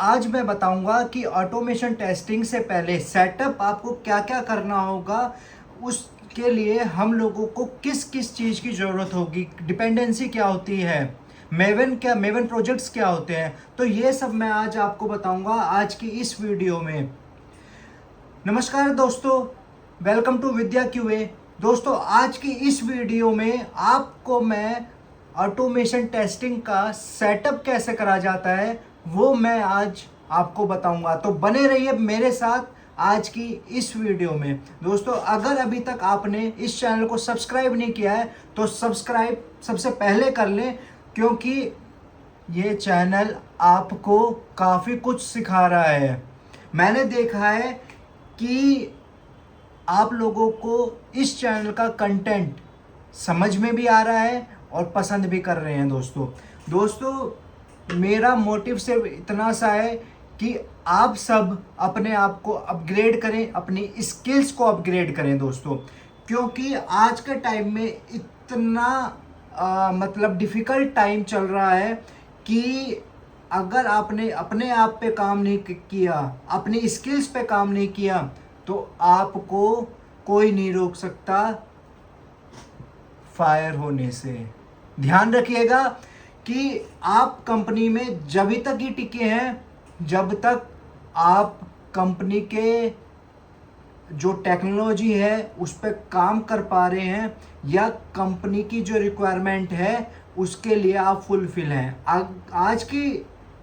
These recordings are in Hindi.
आज मैं बताऊंगा कि ऑटोमेशन टेस्टिंग से पहले सेटअप आपको क्या क्या करना होगा। उसके लिए हम लोगों को किस किस चीज़ की ज़रूरत होगी, डिपेंडेंसी क्या होती है, मेवन प्रोजेक्ट्स क्या होते हैं। तो ये सब मैं आज आपको बताऊंगा आज की इस वीडियो में। नमस्कार दोस्तों, वेलकम टू विद्या क्यूए। दोस्तों, आज की इस वीडियो में आपको मैं ऑटोमेशन टेस्टिंग का सेटअप कैसे करा जाता है वो मैं आज आपको बताऊंगा। तो बने रहिए मेरे साथ आज की इस वीडियो में। दोस्तों, अगर अभी तक आपने इस चैनल को सब्सक्राइब नहीं किया है तो सब्सक्राइब सबसे पहले कर लें, क्योंकि ये चैनल आपको काफ़ी कुछ सिखा रहा है। मैंने देखा है कि आप लोगों को इस चैनल का कंटेंट समझ में भी आ रहा है और पसंद भी कर रहे हैं। दोस्तों, मेरा मोटिव सिर्फ इतना सा है कि आप सब अपने आप को अपग्रेड करें, अपनी स्किल्स को अपग्रेड करें दोस्तों, क्योंकि आज के टाइम में इतना मतलब डिफ़िकल्ट टाइम चल रहा है कि अगर आपने अपने आप पे काम नहीं किया, अपनी स्किल्स पे काम नहीं किया, तो आपको कोई नहीं रोक सकता फायर होने से। ध्यान रखिएगा कि आप कंपनी में जब तक ही टिके हैं जब तक आप कंपनी के जो टेक्नोलॉजी है उस पर काम कर पा रहे हैं या कंपनी की जो रिक्वायरमेंट है उसके लिए आप फुलफिल हैं। आज की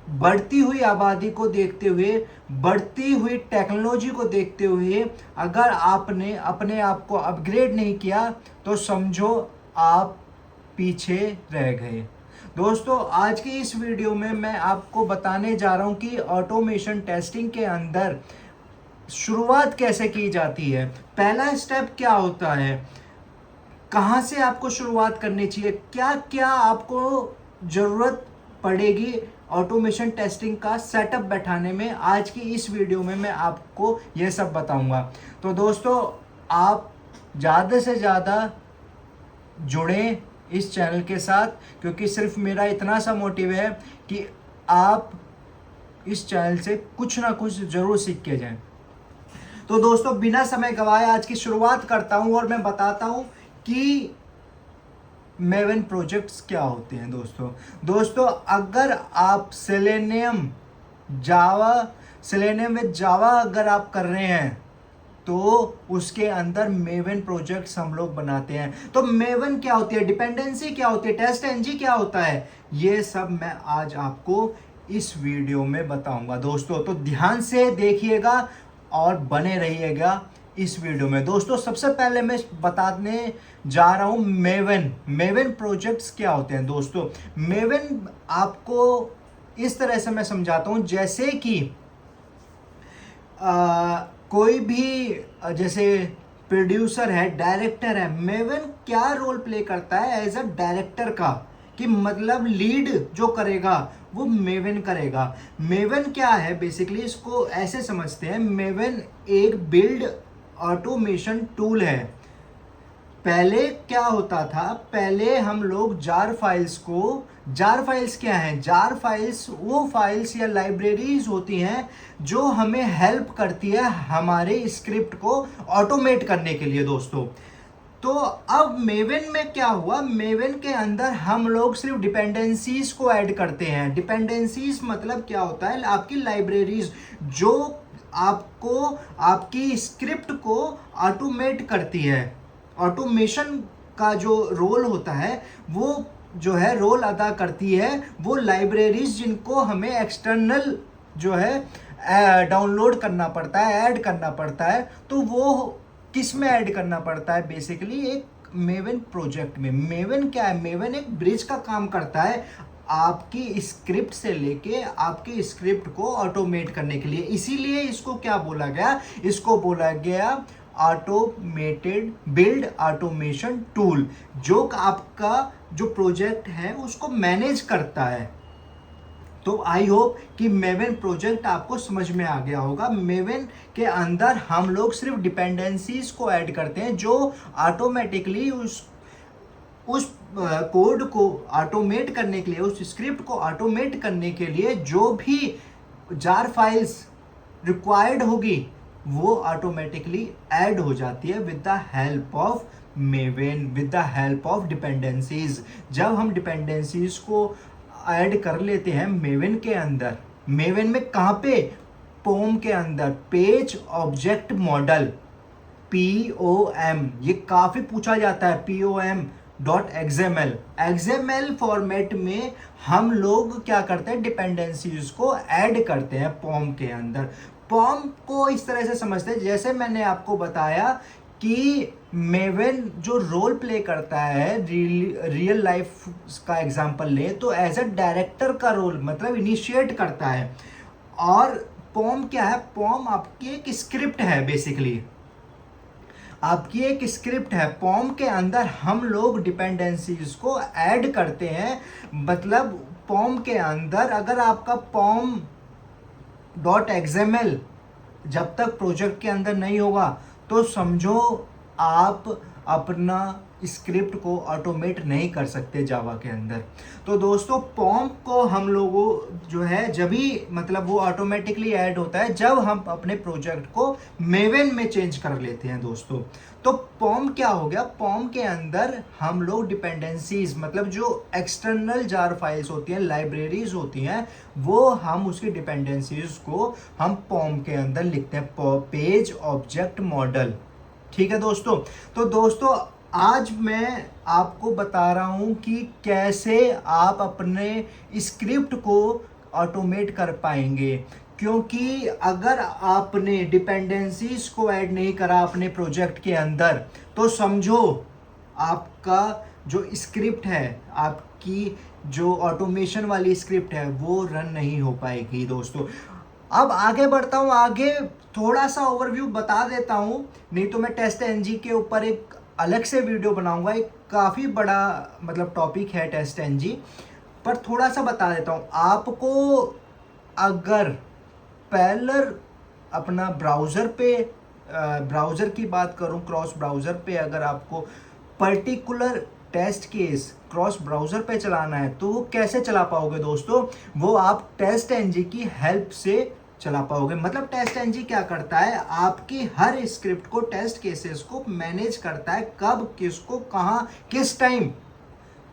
बढ़ती हुई आबादी को देखते हुए, बढ़ती हुई टेक्नोलॉजी को देखते हुए, अगर आपने अपने आप को अपग्रेड नहीं किया तो समझो आप पीछे रह गए। दोस्तों, आज की इस वीडियो में मैं आपको बताने जा रहा हूं कि ऑटोमेशन टेस्टिंग के अंदर शुरुआत कैसे की जाती है, पहला स्टेप क्या होता है, कहाँ से आपको शुरुआत करनी चाहिए, क्या क्या आपको ज़रूरत पड़ेगी ऑटोमेशन टेस्टिंग का सेटअप बैठाने में। आज की इस वीडियो में मैं आपको ये सब बताऊंगा। तो दोस्तों, आप ज़्यादा से ज़्यादा जुड़ें इस चैनल के साथ, क्योंकि सिर्फ मेरा इतना सा मोटिव है कि आप इस चैनल से कुछ ना कुछ ज़रूर सीख के जाएं। तो दोस्तों, बिना समय गवाए आज की शुरुआत करता हूं और मैं बताता हूं कि मेवन प्रोजेक्ट्स क्या होते हैं। दोस्तों, अगर आप सेलेनियम विद जावा अगर आप कर रहे हैं तो उसके अंदर मेवन प्रोजेक्ट्स हम लोग बनाते हैं। तो मेवन क्या होती है, डिपेंडेंसी क्या होती है, टेस्ट एनजी क्या होता है, ये सब मैं आज आपको इस वीडियो में बताऊंगा। दोस्तों, तो ध्यान से देखिएगा और बने रहिएगा इस वीडियो में। दोस्तों, सबसे पहले मैं बताने जा रहा हूं मेवन प्रोजेक्ट्स क्या होते हैं। दोस्तों, मेवन आपको इस तरह से मैं समझाता हूं, जैसे कि कोई भी जैसे प्रोड्यूसर है, डायरेक्टर है, मेवन क्या रोल प्ले करता है एज अ डायरेक्टर का, कि मतलब लीड जो करेगा वो मेवन करेगा। मेवन क्या है, बेसिकली इसको ऐसे समझते हैं, मेवन एक बिल्ड ऑटोमेशन टूल है। पहले क्या होता था, पहले हम लोग जार फाइल्स क्या हैं, जार फाइल्स वो फाइल्स या लाइब्रेरीज होती हैं जो हमें हेल्प करती है हमारे स्क्रिप्ट को ऑटोमेट करने के लिए। दोस्तों, तो अब मेवन में क्या हुआ, मेवन के अंदर हम लोग सिर्फ डिपेंडेंसीज को ऐड करते हैं। डिपेंडेंसीज मतलब क्या होता है, आपकी लाइब्रेरीज जो आपको आपकी स्क्रिप्ट को ऑटोमेट करती है। ऑटोमेशन का जो रोल होता है वो जो है रोल अदा करती है वो लाइब्रेरीज, जिनको हमें एक्सटर्नल जो है डाउनलोड करना पड़ता है, ऐड करना पड़ता है। तो वो किस में ऐड करना पड़ता है, बेसिकली एक मेवन प्रोजेक्ट में। मेवन क्या है, मेवन एक ब्रिज का काम करता है आपकी स्क्रिप्ट से लेके आपकी स्क्रिप्ट को ऑटोमेट करने के लिए। इसीलिए इसको क्या बोला गया, इसको बोला गया ऑटोमेटेड बिल्ड ऑटोमेशन टूल, जो आपका जो प्रोजेक्ट है उसको मैनेज करता है। तो आई होप कि मेवन प्रोजेक्ट आपको समझ में आ गया होगा। मेवन के अंदर हम लोग सिर्फ डिपेंडेंसीज को ऐड करते हैं जो ऑटोमेटिकली उस कोड को ऑटोमेट करने के लिए, उस स्क्रिप्ट को ऑटोमेट करने के लिए जो भी जार फाइल्स रिक्वायर्ड होगी वो ऑटोमेटिकली ऐड हो जाती है with the help of Maven, with the help of dependencies. जब हम डिपेंडेंसीज को ऐड कर लेते हैं मेवेन के अंदर, मेवेन में कहाँ पे, पोम के अंदर, पेज ऑब्जेक्ट मॉडल, POM, ये काफी पूछा जाता है, POM.XML, XML फॉर्मेट में हम लोग क्या करते हैं, डिपेंडेंसीज को ऐड करते हैं पॉम के अंदर। पॉम को इस तरह से समझते हैं, जैसे मैंने आपको बताया कि मेवेन जो रोल प्ले करता है, रियल लाइफ का एग्जांपल ले तो एज अ डायरेक्टर का रोल, मतलब इनिशिएट करता है। और पॉम क्या है, पॉम आपकी एक स्क्रिप्ट है, बेसिकली आपकी एक स्क्रिप्ट है। पॉम के अंदर हम लोग डिपेंडेंसीज को ऐड करते हैं, मतलब पॉम के अंदर अगर आपका pom.xml जब तक प्रोजेक्ट के अंदर नहीं होगा तो समझो आप अपना स्क्रिप्ट को ऑटोमेट नहीं कर सकते जावा के अंदर। तो दोस्तों पॉम को हम लोगों जो है जब भी, मतलब वो ऑटोमेटिकली ऐड होता है जब हम अपने प्रोजेक्ट को मेवेन में चेंज कर लेते हैं दोस्तों। तो पॉम क्या हो गया, पॉम के अंदर हम लोग डिपेंडेंसीज, मतलब जो एक्सटर्नल जार फाइल्स होती हैं, लाइब्रेरीज होती हैं, वो हम उसकी डिपेंडेंसीज को हम पॉम के अंदर लिखते हैं, पेज ऑब्जेक्ट मॉडल। ठीक है दोस्तों। तो दोस्तों आज मैं आपको बता रहा हूं कि कैसे आप अपने स्क्रिप्ट को ऑटोमेट कर पाएंगे, क्योंकि अगर आपने डिपेंडेंसीज को ऐड नहीं करा अपने प्रोजेक्ट के अंदर तो समझो आपका जो स्क्रिप्ट है, आपकी जो ऑटोमेशन वाली स्क्रिप्ट है वो रन नहीं हो पाएगी दोस्तों। अब आगे बढ़ता हूँ, आगे थोड़ा सा ओवरव्यू बता देता हूँ, नहीं तो मैं टेस्ट एनजी के ऊपर एक अलग से वीडियो बनाऊंगा। एक काफ़ी बड़ा मतलब टॉपिक है टेस्ट एनजी, पर थोड़ा सा बता देता हूँ आपको। अगर पहले अपना ब्राउज़र पे, ब्राउज़र की बात करूँ, क्रॉस ब्राउज़र पे अगर आपको particular test case cross browser पे चलाना है तो वो कैसे चला पाओगे दोस्तों, वो आप टेस्ट एनजी की हेल्प से चला पाओगे। मतलब टेस्ट एनजी क्या करता है, आपकी हर स्क्रिप्ट को, टेस्ट केसेस को मैनेज करता है, कब किसको कहाँ किस टाइम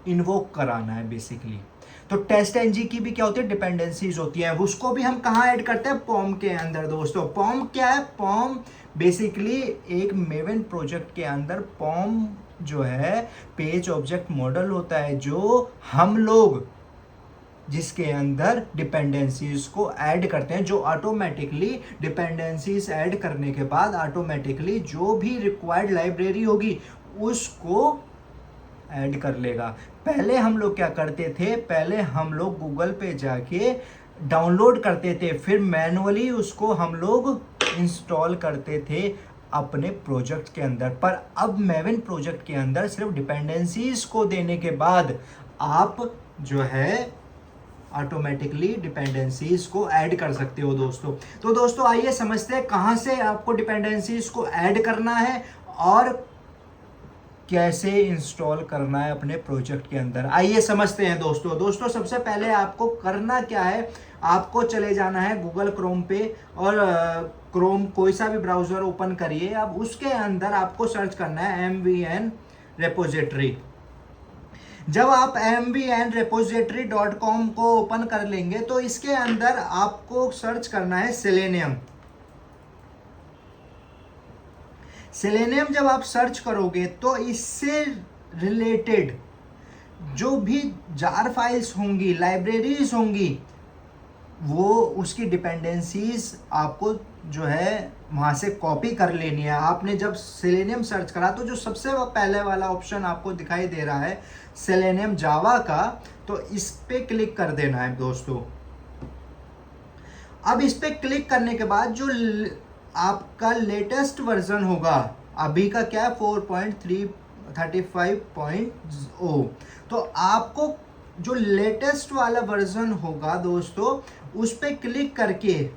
इन्वोक कराना है बेसिकली। तो टेस्ट एनजी की भी क्या होती है, डिपेंडेंसीज होती है, उसको भी हम कहाँ ऐड करते हैं, पॉम के अंदर दोस्तों। पॉम क्या है, पॉम बेसिकली एक मेवेन प्रोजेक्ट के अंदर पॉम जो है पेज ऑब्जेक्ट मॉडल होता है, जो हम लोग जिसके अंदर डिपेंडेंसीज को ऐड करते हैं, जो ऑटोमेटिकली डिपेंडेंसीज ऐड करने के बाद ऑटोमेटिकली जो भी रिक्वायर्ड लाइब्रेरी होगी उसको ऐड कर लेगा। पहले हम लोग क्या करते थे, पहले हम लोग गूगल पे जाके डाउनलोड करते थे, फिर मैनुअली उसको हम लोग इंस्टॉल करते थे अपने प्रोजेक्ट के अंदर। पर अब मेवेन प्रोजेक्ट के अंदर सिर्फ डिपेंडेंसीज को देने के बाद आप जो है ऑटोमेटिकली डिपेंडेंसीज को ऐड कर सकते हो दोस्तों। तो दोस्तों आइए समझते हैं कहाँ से आपको डिपेंडेंसीज को ऐड करना है और कैसे इंस्टॉल करना है अपने प्रोजेक्ट के अंदर। आइए समझते हैं दोस्तों सबसे पहले आपको करना क्या है, आपको चले जाना है गूगल क्रोम पे, और क्रोम कोई सा भी ब्राउज़र ओपन करिए। अब उसके अंदर आपको सर्च करना है MVN रेपोजिटरी। जब आप mvnrepository.com को ओपन कर लेंगे तो इसके अंदर आपको सर्च करना है सेलेनियम। सेलेनियम जब आप सर्च करोगे तो इससे रिलेटेड जो भी जार फाइल्स होंगी, लाइब्रेरीज होंगी, वो उसकी डिपेंडेंसीज आपको जो है वहाँ से कॉपी कर लेनी है। आपने जब सेलेनियम सर्च करा तो जो सबसे पहले वाला ऑप्शन आपको दिखाई दे रहा है सेलेनियम जावा का, तो इस पे क्लिक कर देना है दोस्तों। अब इस पे क्लिक करने के बाद जो आपका लेटेस्ट वर्जन होगा, अभी का क्या है 4.35.0, तो आपको जो लेटेस्ट वाला वर्जन होगा दोस्तों उस पे क्लिक करके,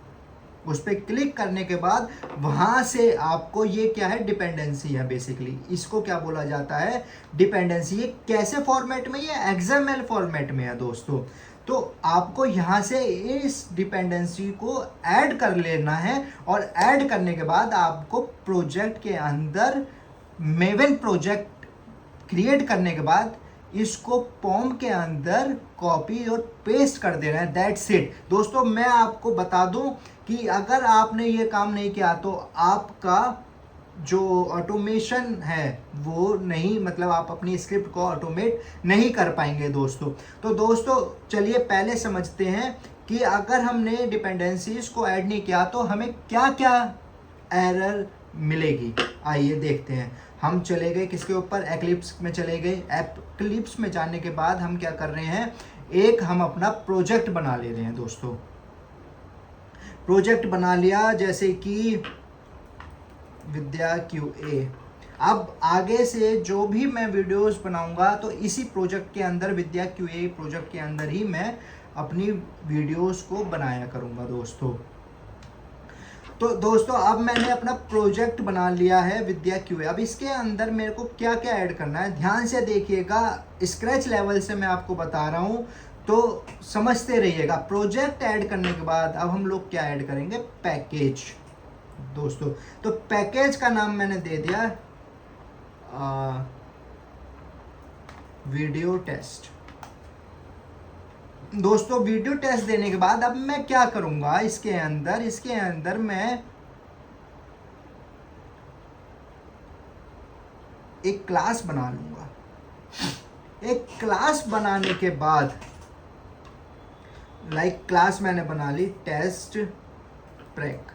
उस पर क्लिक करने के बाद वहां से आपको ये क्या है, डिपेंडेंसी है बेसिकली, इसको क्या बोला जाता है, डिपेंडेंसी। ये कैसे फॉर्मेट में, ये XML फॉर्मेट में है दोस्तों। तो आपको यहाँ से इस डिपेंडेंसी को ऐड कर लेना है, और ऐड करने के बाद आपको प्रोजेक्ट के अंदर मेवन प्रोजेक्ट क्रिएट करने के बाद इसको पॉम के अंदर कॉपी और पेस्ट कर देना है। दैट्स इट दोस्तों। मैं आपको बता दूं कि अगर आपने ये काम नहीं किया तो आपका जो ऑटोमेशन है वो नहीं, मतलब आप अपनी स्क्रिप्ट को ऑटोमेट नहीं कर पाएंगे दोस्तों। तो दोस्तों चलिए पहले समझते हैं कि अगर हमने डिपेंडेंसीज को ऐड नहीं किया तो हमें क्या क्या एरर मिलेगी। आइए देखते हैं। हम चले गए किसके ऊपर, एक्लिप्स में चले गए। एक्लिप्स में जाने के बाद हम क्या कर रहे हैं, एक हम अपना प्रोजेक्ट बना ले रहे हैं दोस्तों। प्रोजेक्ट बना लिया जैसे कि विद्या QA। अब आगे से जो भी मैं वीडियोस बनाऊंगा तो इसी प्रोजेक्ट के अंदर, विद्या QA प्रोजेक्ट के अंदर ही मैं अपनी वीडियोस को बनाया करूंगा दोस्तों। तो दोस्तों अब मैंने अपना प्रोजेक्ट बना लिया है विद्या QA। अब इसके अंदर मेरे को क्या क्या ऐड करना है, ध्यान से देखिएगा। स्क्रैच लेवल से मैं आपको बता रहा हूँ तो समझते रहिएगा। प्रोजेक्ट ऐड करने के बाद अब हम लोग क्या ऐड करेंगे, पैकेज दोस्तों। तो पैकेज का नाम मैंने दे दिया वीडियो टेस्ट दोस्तों। वीडियो टेस्ट देने के बाद अब मैं क्या करूंगा, इसके अंदर मैं एक क्लास बना लूंगा। एक क्लास बनाने के बाद क्लास मैंने बना ली टेस्ट प्रेक।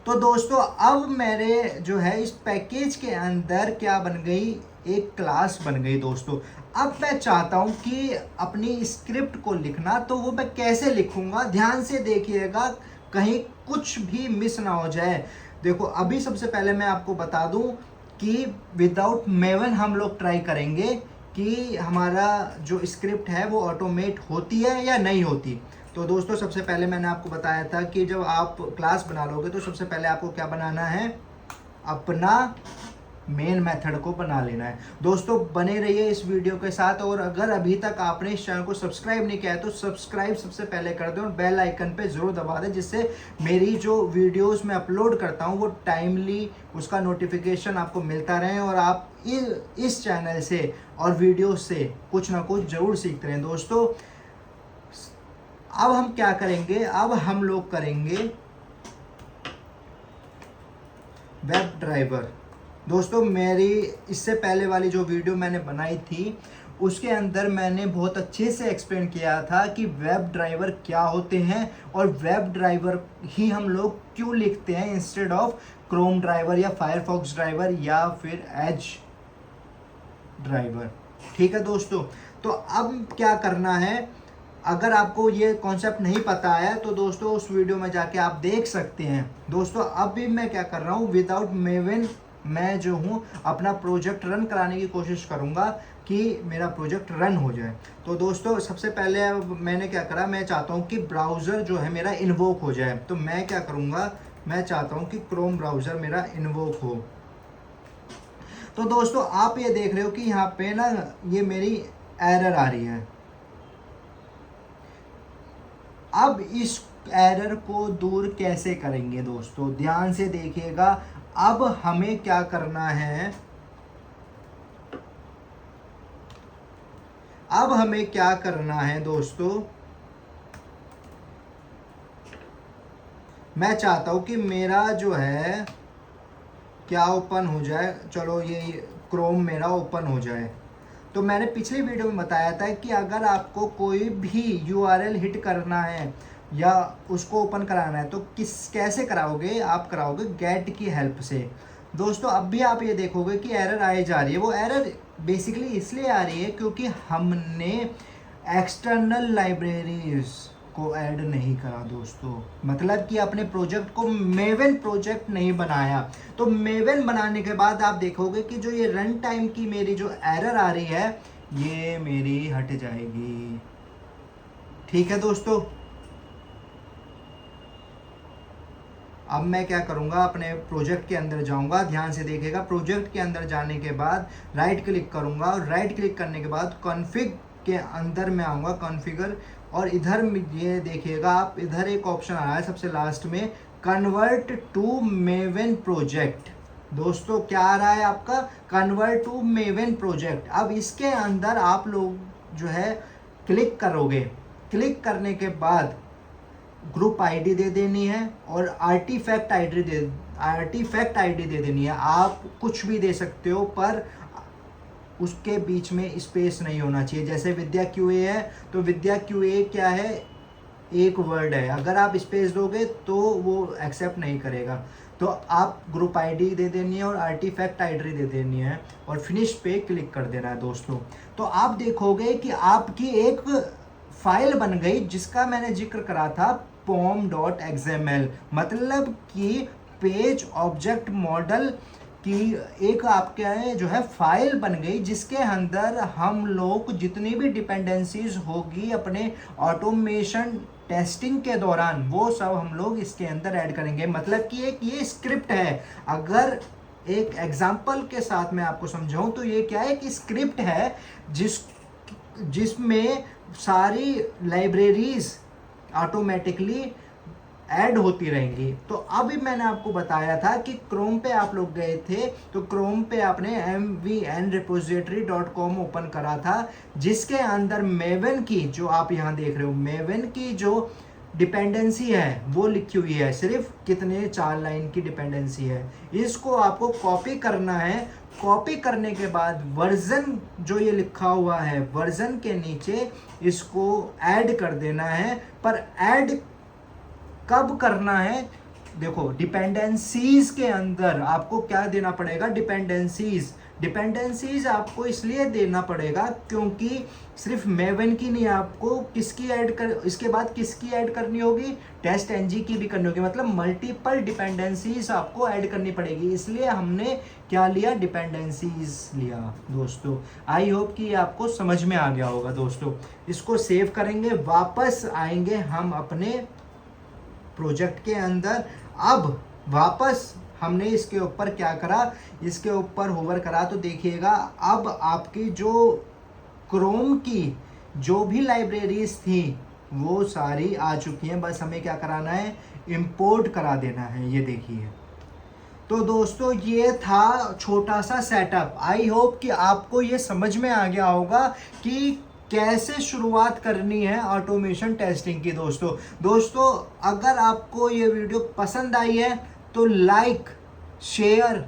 तो दोस्तों अब मेरे जो है इस पैकेज के अंदर क्या बन गई, एक क्लास बन गई दोस्तों। अब मैं चाहता हूं कि अपनी स्क्रिप्ट को लिखना, तो वो मैं कैसे लिखूंगा, ध्यान से देखिएगा कहीं कुछ भी मिस ना हो जाए। देखो अभी सबसे पहले मैं आपको बता दूं कि विदाउट मेवन हम लोग ट्राई करेंगे कि हमारा जो स्क्रिप्ट है वो ऑटोमेट होती है या नहीं होती। तो दोस्तों सबसे पहले मैंने आपको बताया था कि जब आप क्लास बना लोगे तो सबसे पहले आपको क्या बनाना है, अपना मेन मेथड को बना लेना है। दोस्तों बने रहिए इस वीडियो के साथ, और अगर अभी तक आपने इस चैनल को सब्सक्राइब नहीं किया है तो सब्सक्राइब सबसे पहले कर दें और बेल आइकन पे ज़रूर दबा दें, जिससे मेरी जो वीडियोस मैं अपलोड करता हूं वो टाइमली उसका नोटिफिकेशन आपको मिलता रहे और आप इस चैनल से और वीडियो से कुछ ना कुछ ज़रूर सीखते रहें दोस्तों। अब हम क्या करेंगे, अब हम लोग करेंगे वेब ड्राइवर। दोस्तों मेरी इससे पहले वाली जो वीडियो मैंने बनाई थी उसके अंदर मैंने बहुत अच्छे से एक्सप्लेन किया था कि वेब ड्राइवर क्या होते हैं और वेब ड्राइवर ही हम लोग क्यों लिखते हैं इंस्टेड ऑफ क्रोम ड्राइवर या फायरफॉक्स ड्राइवर या फिर एज ड्राइवर। ठीक है दोस्तों। तो अब क्या करना है, अगर आपको ये कॉन्सेप्ट नहीं पता है तो दोस्तों उस वीडियो में जाके आप देख सकते हैं। दोस्तों अब भी मैं क्या कर रहा हूँ, विदाउट मेवन मैं जो हूँ अपना प्रोजेक्ट रन कराने की कोशिश करूँगा कि मेरा प्रोजेक्ट रन हो जाए। तो दोस्तों सबसे पहले मैंने क्या करा, मैं चाहता हूँ कि ब्राउज़र जो है मेरा इन्वोक हो जाए। तो मैं क्या करूँगा, मैं चाहता हूँ कि क्रोम ब्राउज़र मेरा इन्वोक हो। तो दोस्तों आप ये देख रहे हो कि यहाँ पे ना ये मेरी एरर आ रही है। अब इस एरर को दूर कैसे करेंगे दोस्तों, ध्यान से देखिएगा। अब हमें क्या करना है, अब हमें क्या करना है दोस्तों, मैं चाहता हूं कि मेरा जो है क्या ओपन हो जाए, चलो ये क्रोम मेरा ओपन हो जाए। तो मैंने पिछली वीडियो में बताया था कि अगर आपको कोई भी URL हिट करना है या उसको ओपन कराना है तो कैसे कराओगे, आप कराओगे गेट की हेल्प से। दोस्तों अब भी आप ये देखोगे कि एरर आई जा रही है। वो एरर बेसिकली इसलिए आ रही है क्योंकि हमने एक्सटर्नल लाइब्रेरीज को ऐड नहीं करा दोस्तों, मतलब कि अपने प्रोजेक्ट को मेवन प्रोजेक्ट नहीं बनाया। तो मेवन बनाने के बाद आप देखोगे कि जो ये रन टाइम की मेरी जो एरर आ रही है ये मेरी हट जाएगी। ठीक है दोस्तों। अब मैं क्या करूंगा, अपने प्रोजेक्ट के अंदर जाऊंगा, ध्यान से देखिएगा। प्रोजेक्ट के अंदर जाने के बाद राइट क्लिक करूंगा और राइट क्लिक करने के बाद कॉन्फ़िग के अंदर मैं आऊँगा कॉन्फ़िगर, और इधर ये देखिएगा आप, इधर एक ऑप्शन आ रहा है सबसे लास्ट में, कन्वर्ट टू मेवन प्रोजेक्ट। दोस्तों क्या आ रहा है आपका, कन्वर्ट टू मेवन प्रोजेक्ट। अब इसके अंदर आप लोग जो है क्लिक करोगे, क्लिक करने के बाद ग्रुप आईडी दे देनी है और आर्टिफैक्ट आईडी दे देनी है। आप कुछ भी दे सकते हो, पर उसके बीच में स्पेस नहीं होना चाहिए। जैसे विद्या क्यूए है, तो विद्या क्यूए क्या है, एक वर्ड है, अगर आप स्पेस दोगे तो वो एक्सेप्ट नहीं करेगा। तो आप ग्रुप आईडी दे देनी है और आर्टिफैक्ट आईडी दे देनी है और फिनिश पे क्लिक कर देना है दोस्तों। तो आप देखोगे कि आपकी एक फाइल बन गई जिसका मैंने जिक्र करा था, pom.xml, मतलब कि पेज ऑब्जेक्ट मॉडल की एक आपके है जो है फाइल बन गई, जिसके अंदर हम लोग जितनी भी डिपेंडेंसीज होगी अपने ऑटोमेशन टेस्टिंग के दौरान वो सब हम लोग इसके अंदर ऐड करेंगे। मतलब कि एक ये स्क्रिप्ट है। अगर एक एग्जांपल के साथ मैं आपको समझाऊं तो ये क्या है कि स्क्रिप्ट है जिसमें सारी लाइब्रेरीज ऑटोमेटिकली ऐड होती रहेंगी। तो अभी मैंने आपको बताया था कि क्रोम पे आप लोग गए थे, तो क्रोम पे आपने mvnrepository.com ओपन करा था, जिसके अंदर मेवन की जो आप यहाँ देख रहे हो, मेवन की जो डिपेंडेंसी है वो लिखी हुई है, सिर्फ कितने 4 लाइन की डिपेंडेंसी है। इसको आपको कॉपी करना है। कॉपी करने के बाद वर्जन जो ये लिखा हुआ है, वर्जन के नीचे इसको ऐड कर देना है। पर ऐड कब करना है, देखो डिपेंडेंसीज के अंदर आपको क्या देना पड़ेगा, डिपेंडेंसीज आपको इसलिए देना पड़ेगा क्योंकि सिर्फ मेवन की नहीं, आपको किसकी ऐड कर, इसके बाद किसकी ऐड करनी होगी, टेस्ट एनजी की भी करनी होगी। मतलब मल्टीपल डिपेंडेंसीज आपको ऐड करनी पड़ेगी, इसलिए हमने क्या लिया, डिपेंडेंसीज लिया दोस्तों। आई होप कि आपको समझ में आ गया होगा दोस्तों। इसको सेव करेंगे, वापस आएंगे हम अपने प्रोजेक्ट के अंदर। अब वापस हमने इसके ऊपर क्या करा, इसके ऊपर होवर करा, तो देखिएगा अब आपकी जो क्रोम की जो भी लाइब्रेरीज थी वो सारी आ चुकी हैं। बस हमें क्या कराना है, इंपोर्ट करा देना है। ये देखिए, तो दोस्तों ये था छोटा सा सेटअप। आई होप कि आपको ये समझ में आ गया होगा कि कैसे शुरुआत करनी है ऑटोमेशन टेस्टिंग की दोस्तों अगर आपको ये वीडियो पसंद आई है तो लाइक, शेयर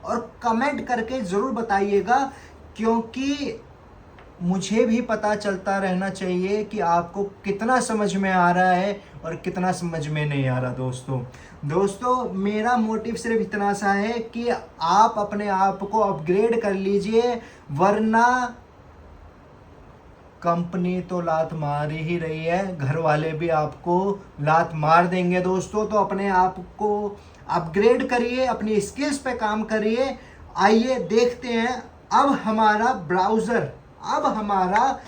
और कमेंट करके ज़रूर बताइएगा, क्योंकि मुझे भी पता चलता रहना चाहिए कि आपको कितना समझ में आ रहा है और कितना समझ में नहीं आ रहा दोस्तों मेरा मोटिव सिर्फ इतना सा है कि आप अपने आप को अपग्रेड कर लीजिए, वरना कंपनी तो लात मार ही रही है, घर वाले भी आपको लात मार देंगे दोस्तों। तो अपने आप को अपग्रेड करिए, अपनी स्किल्स पे काम करिए। आइए देखते हैं अब हमारा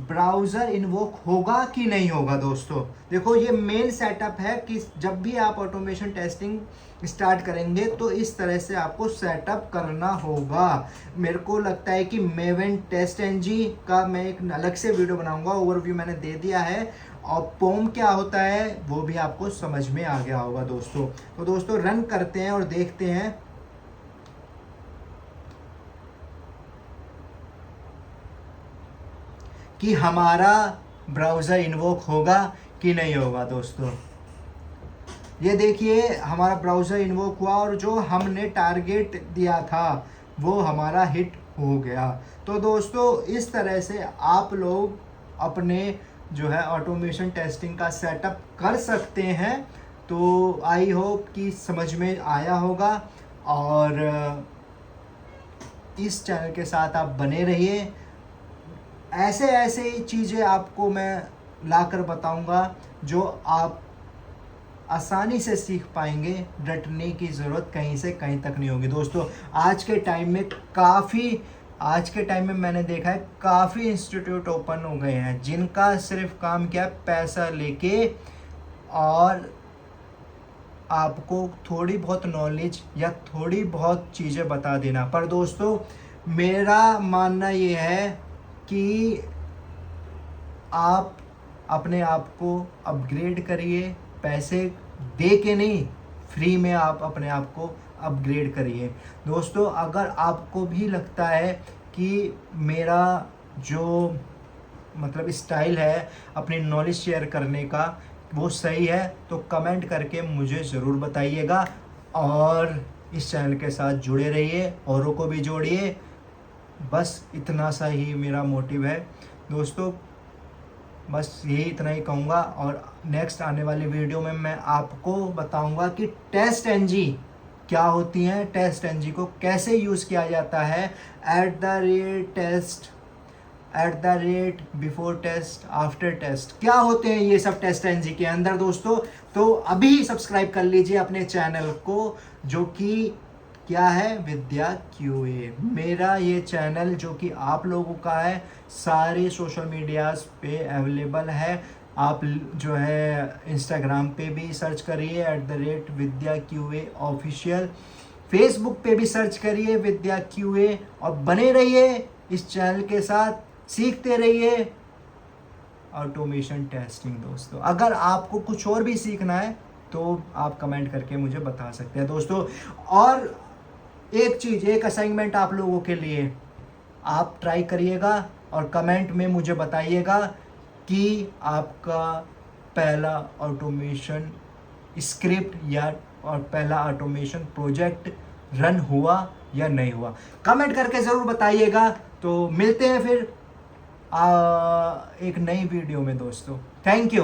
ब्राउज़र इन्वोक होगा कि नहीं होगा दोस्तों। देखो ये मेन सेटअप है कि जब भी आप ऑटोमेशन टेस्टिंग स्टार्ट करेंगे तो इस तरह से आपको सेटअप करना होगा। मेरे को लगता है कि मेवन टेस्ट एनजी का मैं एक अलग से वीडियो बनाऊंगा, ओवरव्यू मैंने दे दिया है, और पोम क्या होता है वो भी आपको समझ में आ गया होगा दोस्तों। तो दोस्तों रन करते हैं और देखते हैं कि हमारा ब्राउज़र इन्वोक होगा कि नहीं होगा दोस्तों। ये देखिए हमारा ब्राउज़र इन्वोक हुआ और जो हमने टारगेट दिया था वो हमारा हिट हो गया। तो दोस्तों इस तरह से आप लोग अपने जो है ऑटोमेशन टेस्टिंग का सेटअप कर सकते हैं। तो आई होप कि समझ में आया होगा, और इस चैनल के साथ आप बने रहिए। ऐसे चीज़ें आपको मैं लाकर बताऊंगा जो आप आसानी से सीख पाएंगे, रटने की ज़रूरत कहीं से कहीं तक नहीं होगी दोस्तों। आज के टाइम में मैंने देखा है काफ़ी इंस्टीट्यूट ओपन हो गए हैं जिनका सिर्फ काम क्या है, पैसा लेके और आपको थोड़ी बहुत नॉलेज या थोड़ी बहुत चीज़ें बता देना। पर दोस्तों मेरा मानना ये है कि आप अपने आप को अपग्रेड करिए, पैसे दे के नहीं, फ्री में आप अपने आप को अपग्रेड करिए। दोस्तों अगर आपको भी लगता है कि मेरा जो मतलब स्टाइल है अपनी नॉलेज शेयर करने का वो सही है, तो कमेंट करके मुझे ज़रूर बताइएगा। और इस चैनल के साथ जुड़े रहिए, औरों को भी जोड़िए। बस इतना सा ही मेरा मोटिव है दोस्तों, बस यही इतना ही कहूँगा। और नेक्स्ट आने वाली वीडियो में मैं आपको बताऊँगा कि टेस्ट एनजी क्या होती हैं, टेस्ट एनजी को कैसे यूज़ किया जाता है, @at test, before test, after test, क्या होते हैं ये सब टेस्ट एनजी के अंदर दोस्तों। तो अभी सब्सक्राइब कर लीजिए अपने चैनल को, जो कि क्या है, विद्या क्यूए। मेरा ये चैनल जो कि आप लोगों का है, सारे सोशल मीडियाज़ पे अवेलेबल है। आप जो है इंस्टाग्राम पे भी सर्च करिए @विद्या क्यूए ऑफिशियल, फेसबुक पे भी सर्च करिए विद्या क्यूए, और बने रहिए इस चैनल के साथ, सीखते रहिए ऑटोमेशन टेस्टिंग दोस्तों। अगर आपको कुछ और भी सीखना है तो आप कमेंट करके मुझे बता सकते हैं दोस्तों। और एक चीज़, एक असाइनमेंट आप लोगों के लिए, आप ट्राई करिएगा और कमेंट में मुझे बताइएगा कि आपका पहला ऑटोमेशन स्क्रिप्ट या और पहला ऑटोमेशन प्रोजेक्ट रन हुआ या नहीं हुआ। कमेंट करके ज़रूर बताइएगा। तो मिलते हैं फिर एक नई वीडियो में दोस्तों। Thank you.